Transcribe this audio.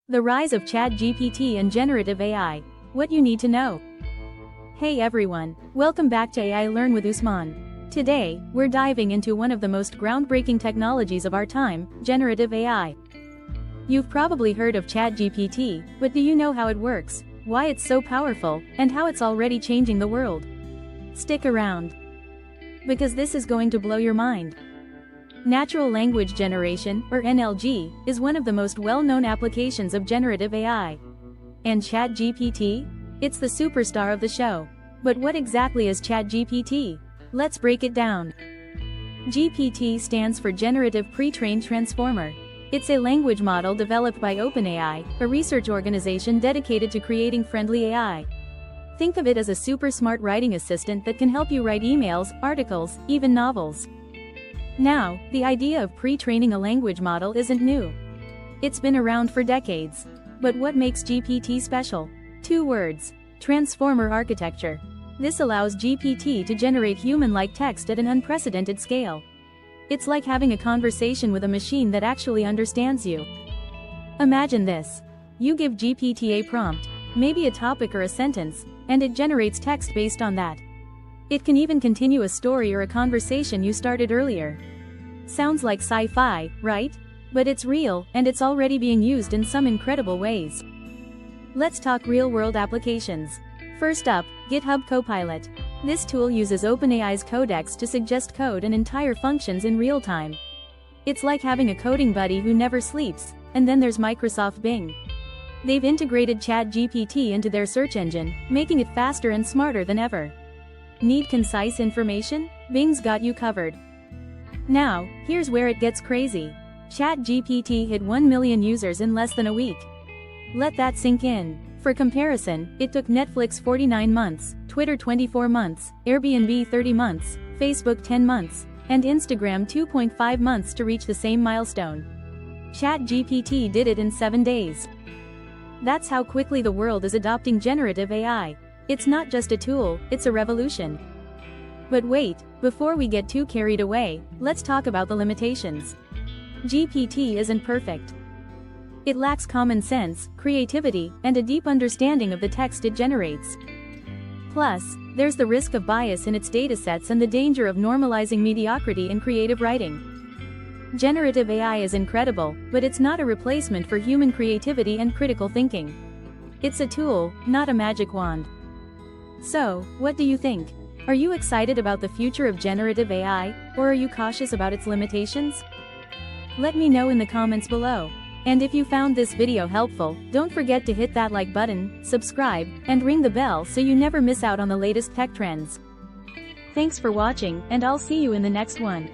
The rise of ChatGPT and generative AI. What you need to know. Hey everyone, welcome back to AI Learn with Usman. Today, we're diving into one of the most groundbreaking technologies of our time, generative AI. You've probably heard of ChatGPT, but do you know how it works, why it's so powerful, and how it's already changing the world? Stick around, because this is going to blow your mind. Natural language generation, or NLG, is one of the most well-known applications of generative AI. And ChatGPT? It's the superstar of the show. But what exactly is ChatGPT? Let's break it down. GPT stands for Generative Pre-trained Transformer. It's a language model developed by OpenAI, a research organization dedicated to creating friendly AI. Think of it as a super smart writing assistant that can help you write emails, articles, even novels. Now, the idea of pre-training a language model isn't new. It's been around for decades. But what makes GPT special? Two words: transformer architecture. This allows GPT to generate human-like text at an unprecedented scale. It's like having a conversation with a machine that actually understands you. Imagine this. You give GPT a prompt, maybe a topic or a sentence, and it generates text based on that. It can even continue a story or a conversation you started earlier. Sounds like sci-fi, right? But it's real, and it's already being used in some incredible ways. Let's talk real-world applications. First up, GitHub Copilot. This tool uses OpenAI's Codex to suggest code and entire functions in real time. It's like having a coding buddy who never sleeps. And then there's Microsoft Bing. They've integrated ChatGPT into their search engine, making it faster and smarter than ever. Need concise information? Bing's got you covered. Now, here's where it gets crazy. ChatGPT hit 1 million users in less than a week. Let that sink in. For comparison, it took Netflix 49 months, Twitter 24 months, Airbnb 30 months, Facebook 10 months, and Instagram 2.5 months to reach the same milestone. ChatGPT did it in 7 days. That's how quickly the world is adopting generative AI. It's not just a tool, it's a revolution. But wait, before we get too carried away, let's talk about the limitations. GPT isn't perfect. It lacks common sense, creativity, and a deep understanding of the text it generates. Plus, there's the risk of bias in its datasets and the danger of normalizing mediocrity in creative writing. Generative AI is incredible, but it's not a replacement for human creativity and critical thinking. It's a tool, not a magic wand. So, what do you think? Are you excited about the future of generative AI, or are you cautious about its limitations? Let me know in the comments below. And if you found this video helpful, don't forget to hit that like button, subscribe, and ring the bell so you never miss out on the latest tech trends. Thanks for watching, and I'll see you in the next one.